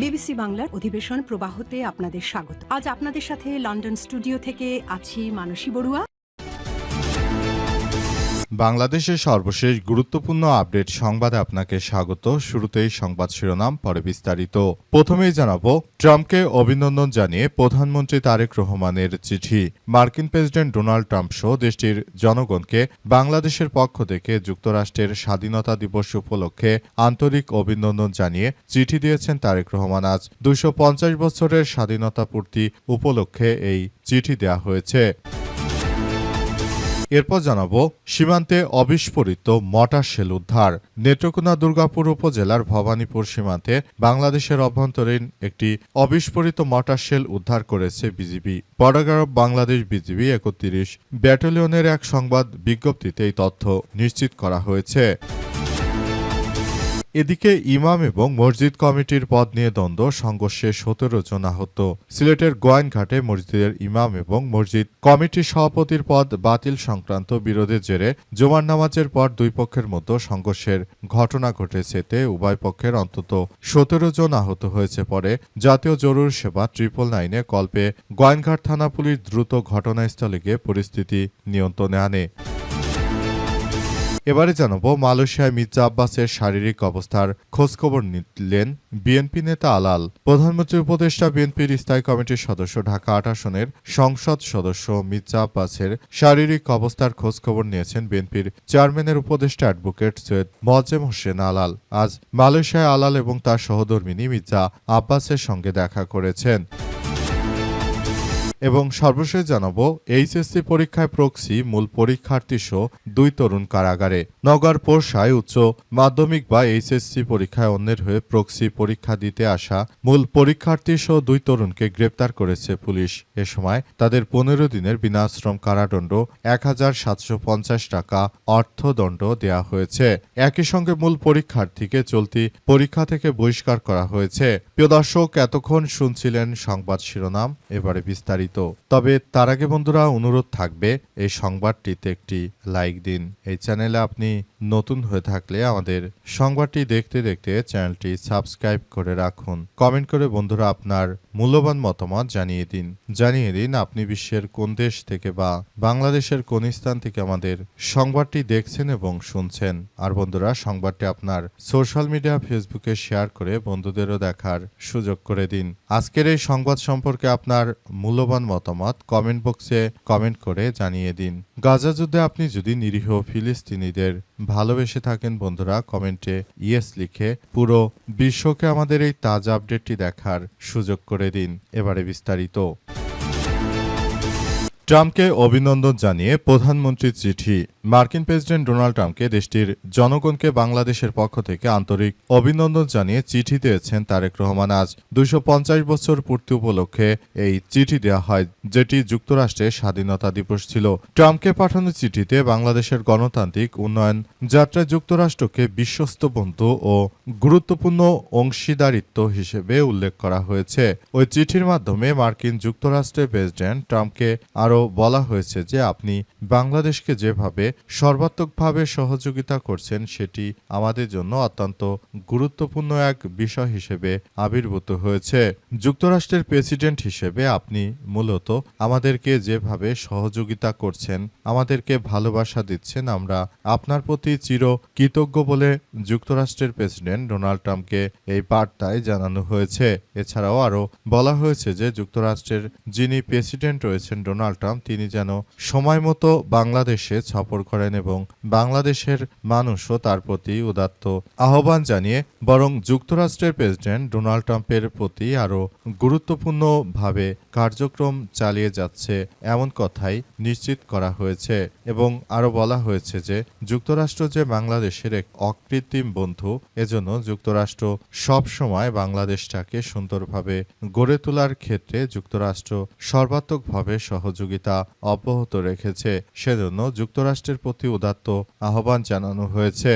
BBC বাংলার অধিবেশন প্রবাহতে আপনাদের স্বাগত। আজ আপনাদের সাথে লন্ডন স্টুডিও থেকে আছি মানসী বড়ুয়া। বাংলাদেশের সর্বশেষ গুরুত্বপূর্ণ আপডেট সংবাদে আপনাকে স্বাগত। শুরুতেই সংবাদ শিরোনাম, পরে বিস্তারিত। প্রথমেই জানাবো, ট্রাম্পকে অভিনন্দন জানিয়ে প্রধানমন্ত্রী তারেক রহমানের চিঠি। মার্কিন প্রেসিডেন্ট ডোনাল্ড ট্রাম্প সহ দেশটির জনগণকে বাংলাদেশের পক্ষ থেকে যুক্তরাষ্ট্রের স্বাধীনতা দিবস উপলক্ষে আন্তরিক অভিনন্দন জানিয়ে চিঠি দিয়েছেন তারেক রহমান। আজ ২৫০ বছরের স্বাধীনতা পূর্তি উপলক্ষে এই চিঠি দেয়া হয়েছে। এরপর জানাবো, সীমান্তে অবিস্ফোরিত মর্টার শেল উদ্ধার। নেত্রকোনা দুর্গাপুর উপজেলার ভবানীপুর সীমান্তে বাংলাদেশের অভ্যন্তরীণ একটি অবিস্ফোরিত মর্টার শেল উদ্ধার করেছে BGB. Border of Bangladesh BGB ৩১ ব্যাটালিয়নের এক সংবাদ বিজ্ঞপ্তিতে এই তথ্য নিশ্চিত করা হয়েছে। এদিকে ইমাম এবং মসজিদ কমিটির পদ নিয়ে দ্বন্দ্ব, সংঘর্ষে ১৭ জন আহত। সিলেটের গোয়াইনঘাটে মসজিদের ইমাম এবং মসজিদ কমিটির সভাপতির পদ বাতিল সংক্রান্ত বিরোধের জেরে জুমার নামাজের পর দুই পক্ষের মধ্যে সংঘর্ষের ঘটনা ঘটেছে। এতে উভয় পক্ষের অন্তত ১৭ জন আহত হয়েছে। পরে জাতীয় জরুরি সেবা 999-এ কল পেয়ে গোয়াইনঘাট থানা পুলিশ দ্রুত ঘটনাস্থলে গিয়ে পরিস্থিতি নিয়ন্ত্রণে আনে। এবারে জানাবো, মালয়েশিয়ায় মির্জা আব্বাসের শারীরিক অবস্থার খোঁজখবর নিলেন বিএনপি নেতা আলাল। প্রধানমন্ত্রী উপদেষ্টা বিএনপির স্থায়ী কমিটির সদস্য, ঢাকা ৮ আসনের সংসদ সদস্য মির্জা আব্বাসের শারীরিক অবস্থার খোঁজখবর নিয়েছেন বিএনপির চেয়ারম্যানের উপদেষ্টা অ্যাডভোকেট সৈয়দ মোয়াজ্জেম হোসেন আলাল। আজ মালয়েশিয়ায় আলাল এবং তার সহধর্মিণী মির্জা আব্বাসের সঙ্গে দেখা করেছেন। এবং সর্বশেষ জানাবো, এইচএসসি পরীক্ষায় প্রক্সি মূল পরীক্ষার্থী সহ 2 তরুণ কারাগারে। নওগাঁর পোরশায় উচ্চ মাধ্যমিক বা এইচএসসি পরীক্ষায় অন্যের হয়ে প্রক্সি পরীক্ষা দিতে আসা মূল পরীক্ষার্থী সহ 2 তরুণকে গ্রেপ্তার করেছে পুলিশ। এ সময় তাদের 15 দিনের বিনাশ্রম কারাদণ্ড, ১,৭৫০ টাকা অর্থদণ্ড দেয়া হয়েছে। একই সঙ্গে মূল পরীক্ষার্থীকে চলতি পরীক্ষা থেকে বহিষ্কার করা হয়েছে। প্রিয় দর্শক, এতক্ষণ শুনছিলেন সংবাদ শিরোনাম, এবারে বিস্তারিত। তবে তার আগে বন্ধুরা, অনুরোধ থাকবে এই সংবাদটিতে একটি লাইক দিন। এই চ্যানেলে আপনি নতুন হয়ে থাকলে আমাদের সংবাদটি দেখতে দেখতে চ্যানেলটি সাবস্ক্রাইব করে রাখুন। কমেন্ট করে বন্ধুরা আপনার মূল্যবান মতামত জানিয়ে দিন আপনি বিশ্বের কোন দেশ থেকে বা বাংলাদেশের কোন স্থান থেকে আমাদের সংবাদটি দেখছেন এবং শুনছেন। আর বন্ধুরা, সংবাদটি আপনার সোশ্যাল মিডিয়া ফেসবুকে শেয়ার করে বন্ধুদেরও দেখার সুযোগ করে দিন। আজকের এই সংবাদ সম্পর্কে আপনার মূল্যবান মতামত কমেন্ট বক্সে কমেন্ট করে জানিয়ে দিন। গাজা যুদ্ধে আপনি যদি নিরীহ ফিলিস্তিনিদের ভালোবেসে থাকেন বন্ধুরা, কমেন্টে ইয়েস লিখে পুরো বিশ্বকে আমাদের এই তাজা আপডেটটি দেখার সুযোগ করে দিন। এবারে বিস্তারিত। ট্রাম্পকে অভিনন্দন জানিয়ে প্রধানমন্ত্রীর চিঠি। মার্কিন প্রেসিডেন্ট ডোনাল্ড ট্রাম্পকে দেশটির জনগণকে বাংলাদেশের পক্ষ থেকে আন্তরিক অভিনন্দন জানিয়ে চিঠি দিয়েছেন তারেক রহমান। আজ ২৫০ বছর পূর্তি উপলক্ষে এই চিঠি দেওয়া হয়, যেটি যুক্তরাষ্ট্রের স্বাধীনতা দিবস ছিল। ট্রাম্পকে পাঠানো চিঠিতে বাংলাদেশের গণতান্ত্রিক উন্নয়ন যাত্রায় যুক্তরাষ্ট্রকে বিশ্বস্ত বন্ধু ও গুরুত্বপূর্ণ অংশীদারিত্ব হিসেবে উল্লেখ করা হয়েছে। ওই চিঠির মাধ্যমে মার্কিন যুক্তরাষ্ট্রের প্রেসিডেন্ট ট্রাম্পকে আরও বলা হয়েছে যে আপনি বাংলাদেশকে যেভাবে সর্বাত্মকভাবে সহযোগিতা করছেন সেটি আমাদের জন্য অত্যন্ত গুরুত্বপূর্ণ এক বিষয় হিসেবে আবির্ভূত হয়েছে। যুক্তরাষ্ট্রের প্রেসিডেন্ট হিসেবে আপনি মূলত আমাদেরকে যেভাবে সহযোগিতা করছেন, আমাদেরকে ভালোবাসা দিচ্ছেন, আমরা আপনার প্রতি চির কৃতজ্ঞ বলে যুক্তরাষ্ট্রের প্রেসিডেন্ট ডোনাল্ড ট্রাম্পকে এই বার্তায় জানানো হয়েছে। এছাড়াও আরও বলা হয়েছে যে যুক্তরাষ্ট্রের যিনি প্রেসিডেন্ট রয়েছেন ডোনাল্ড ট্রাম্প, তিনি যেন সময় মতো বাংলাদেশে সফর করেন এবং বাংলাদেশের মানুষও তার প্রতি উদাত্ত আহ্বান জানিয়ে বরং যুক্তরাষ্ট্রের প্রেসিডেন্ট ডোনাল্ড ট্রাম্পের প্রতি আরও গুরুত্বপূর্ণভাবে কার্যক্রম চালিয়ে যাচ্ছে এমন কথাই নিশ্চিত করা হয়েছে। এবং আরও বলা হয়েছে যে যুক্তরাষ্ট্র যে বাংলাদেশের এক অকৃত্রিম বন্ধু, এজন্য যুক্তরাষ্ট্র সব সময় বাংলাদেশটাকে সুন্দরভাবে গড়ে তোলার ক্ষেত্রে যুক্তরাষ্ট্র সর্বাত্মকভাবে সহযোগিতা অব্যাহত রেখেছে। সেজন্য যুক্তরাষ্ট্রের প্রতি উদাত্ত আহ্বান জানানো হয়েছে।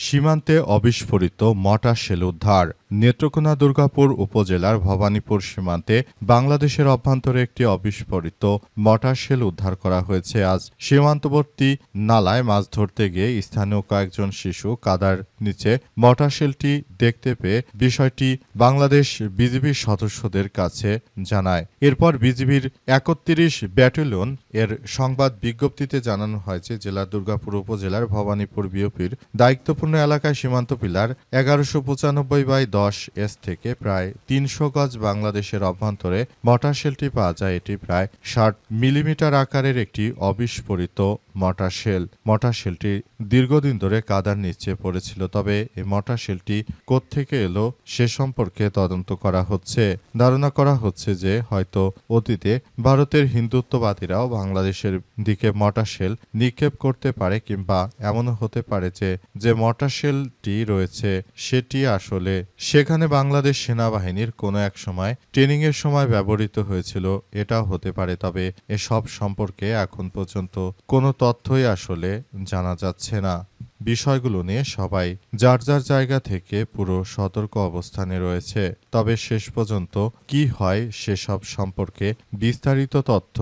সীমান্তে অবিস্ফোরিত মর্টার শেল উদ্ধার। নেত্রকোনা দুর্গাপুর উপজেলার ভবানীপুর সীমান্তে বাংলাদেশের অভ্যন্তরে একটি অবিস্ফোরিত মর্টার শেল উদ্ধার করা হয়েছে। আজ সীমান্তবর্তী নালায় মাছ ধরতে গিয়ে স্থানীয় কয়েকজন শিশু কাদার নিচে মর্টার শেলটি দেখতে পেয়ে বিষয়টি বাংলাদেশ বিজিবির সদস্যদের কাছে জানায়। এরপর বিজিবির ৩১ ব্যাটালিয়ন এর সংবাদ বিজ্ঞপ্তিতে জানানো হয়েছে জেলার দুর্গাপুর উপজেলার ভবানীপুর বিওপির দায়িত্বপূর্ণ এলাকায় সীমান্ত পিলার ১১৯৫/১০ এস থেকে প্রায় ৩০০ গজ বাংলাদেশের অভ্যন্তরে মর্টার শেলটি পাওয়া যায়। এটি প্রায় ৬০ মিলিমিটার আকারের একটি অবিস্ফোরিত মর্টার শেল। মর্টার শেলটি দীর্ঘদিন ধরে কাদার নিচে পড়েছিল, তবে এই মর্টার শেলটি কোত্থেকে এলো সে সম্পর্কে তদন্ত করা হচ্ছে। ধারণা করা হচ্ছে যে হয়তো অতীতে ভারতের হিন্দুত্ববাদীরাও বাংলাদেশের দিকে মর্টার শেল নিক্ষেপ করতে পারে, কিংবা এমনও হতে পারে যে মর্টার শেলটি রয়েছে সেটি আসলে সেখানে বাংলাদেশ সেনাবাহিনীর কোনো এক সময় ট্রেনিং এর সময় ব্যবহৃত হয়েছিল, এটাও হতে পারে। তবে এসব সম্পর্কে এখন পর্যন্ত কোনো তথ্যই আসলে জানা যাচ্ছে না। বিষয়গুলো নিয়ে সবাই যার যার জায়গা থেকে পুরো সতর্ক অবস্থানে রয়েছে। তবে শেষ পর্যন্ত কি হয় সেসব সম্পর্কে বিস্তারিত তথ্য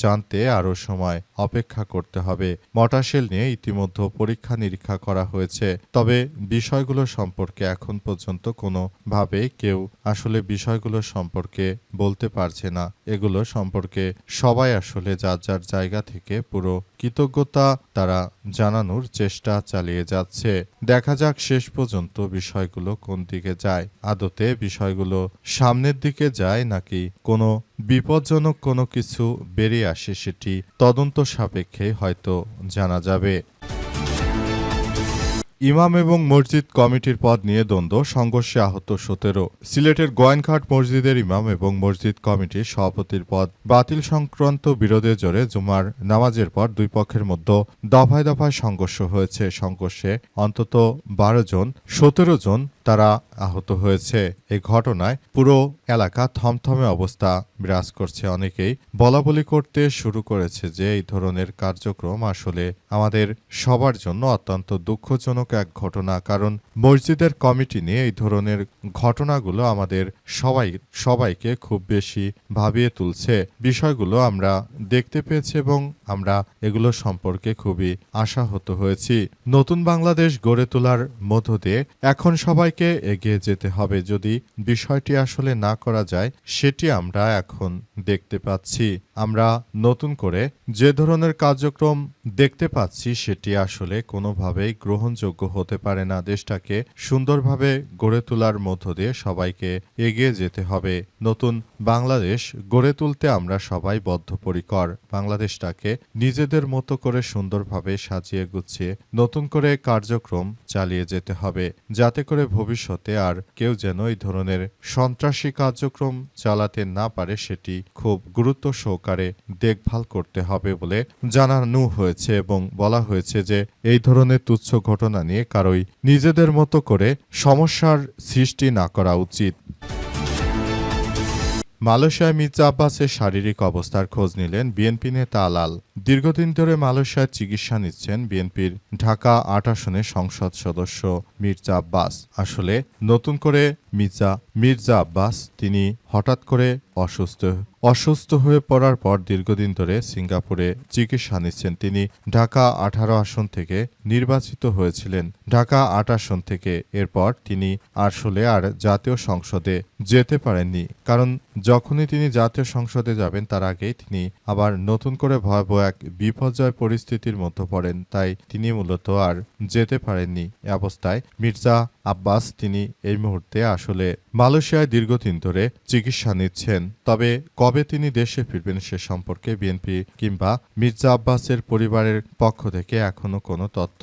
জানতে আরও সময় অপেক্ষা করতে হবে। মর্টার শেল নিয়ে ইতিমধ্যে পরীক্ষা নিরীক্ষা করা হয়েছে, তবে বিষয়গুলো সম্পর্কে এখন পর্যন্ত কোনোভাবে কেউ আসলে বিষয়গুলো সম্পর্কে বলতে পারছে না। এগুলো সম্পর্কে সবাই আসলে যার যার জায়গা থেকে পুরো কৃতজ্ঞতা তারা জানানোর চেষ্টা চালিয়ে যাচ্ছে। দেখা যাক শেষ পর্যন্ত বিষয়গুলো কোন দিকে যায়। আদতে বিষয়গুলো সামনের দিকে যায় নাকি কোনো বিপজ্জনক কোনো কিছু বেরিয়ে আসে, সেটি তদন্ত সাপেক্ষে হয়তো জানা যাবে। ইমাম এবং মসজিদ কমিটির পদ নিয়ে দ্বন্দ্ব, সংঘর্ষে আহত ১৭। সিলেটের গোয়াইনঘাট মসজিদের ইমাম এবং মসজিদ কমিটির সভাপতির পদ বাতিল সংক্রান্ত বিরোধের জোরে জুমার নামাজের পর দুই পক্ষের মধ্যে দফায় দফায় সংঘর্ষ হয়েছে। সংঘর্ষে অন্তত ১২ জন ১৭ জন তারা আহত হয়েছে। এই ঘটনায় পুরো এলাকা থমথমে অবস্থা বিরাজ করছে। অনেকেই বলাবলি করতে শুরু করেছে যে এই ধরনের কার্যক্রম আসলে আমাদের সবার জন্য অত্যন্ত দুঃখজনক এক ঘটনা, কারণ মসজিদের কমিটি নিয়ে এই ধরনের ঘটনাগুলো আমাদের সবাইকে খুব বেশি ভাবিয়ে তুলছে। বিষয়গুলো আমরা দেখতে পেয়েছি এবং আমরা এগুলো সম্পর্কে খুবই আশাহত হয়েছি। নতুন বাংলাদেশ গড়ে তোলার মধ্য দিয়ে এখন সবাইকে এগিয়ে যেতে হবে। যদি বিষয়টি আসলে না করা যায় সেটি আমরা এখন দেখতে পাচ্ছি। আমরা নতুন করে যে ধরনের কার্যক্রম দেখতে পাচ্ছি সেটি আসলে কোনোভাবেই গ্রহণযোগ্য হতে পারে না। দেশটাকে সুন্দরভাবে গড়ে তোলার মধ্য দিয়ে সবাইকে এগিয়ে যেতে হবে। নতুন বাংলাদেশ গড়ে তুলতে আমরা সবাই বদ্ধপরিকর। বাংলাদেশটাকে নিজেদের মতো করে সুন্দরভাবে সাজিয়ে গুছিয়ে নতুন করে কার্যক্রম চালিয়ে যেতে হবে, যাতে করে ভবিষ্যতে আর কেউ যেন এই ধরনের সন্ত্রাসী কার্যক্রম চালাতে না পারে সেটি খুব গুরুত্ব সহকারে দেখভাল করতে হবে বলে জানানো হয়েছে এবং বলা হয়েছে যে এই ধরনের তুচ্ছ ঘটনা নিয়ে কারোই নিজেদের মতো করে সমস্যার সৃষ্টি না করা উচিত। মালয়েশিয়ায় মির্জা আব্বাসের শারীরিক অবস্থার খোঁজ নিলেন বিএনপি নেতা আলাল। দীর্ঘদিন ধরে মালয়েশিয়ায় চিকিৎসা নিচ্ছেন বিএনপির ঢাকা ৮ আসনের সংসদ সদস্য মির্জা আব্বাস। আসলে নতুন করে মির্জা আব্বাস তিনি হঠাৎ করে অসুস্থ হয়ে পড়ার পর দীর্ঘদিন ধরে সিঙ্গাপুরে চিকিৎসা নিচ্ছেন। তিনি ঢাকা ১৮ আসন থেকে নির্বাচিত হয়েছিলেন, ঢাকা ৮ আসন থেকে। এরপর তিনি আসলে আর জাতীয় সংসদে যেতে পারেননি, কারণ যখনই তিনি জাতীয় সংসদে যাবেন তার আগেই তিনি আবার নতুন করে ভয়াবহ এক বিপর্যয় পরিস্থিতির মধ্যে পড়েন। তাই তিনি মূলত আর যেতে পারেননি। এ অবস্থায় মির্জা আব্বাস তিনি এই মুহূর্তে আসলে মালয়েশিয়ায় দীর্ঘদিন ধরে চিকিৎসা নিচ্ছেন। তবে কবে তিনি দেশে ফিরবেন সে সম্পর্কে বিএনপি কিংবা মির্জা আব্বাসের পরিবারের পক্ষ থেকে এখনো কোনো তথ্য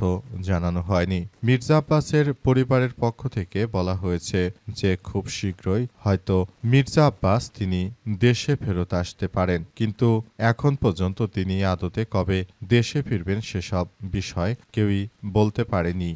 জানানো হয়নি। মির্জা আব্বাসের পরিবারের পক্ষ থেকে বলা হয়েছে যে খুব শীঘ্রই হয়তো মির্জা আব্বাস তিনি দেশে ফেরত আসতে পারেন, কিন্তু এখন পর্যন্ত তিনি আদতে কবে দেশে ফিরবেন সেসব বিষয় কেউই বলতে পারেনি।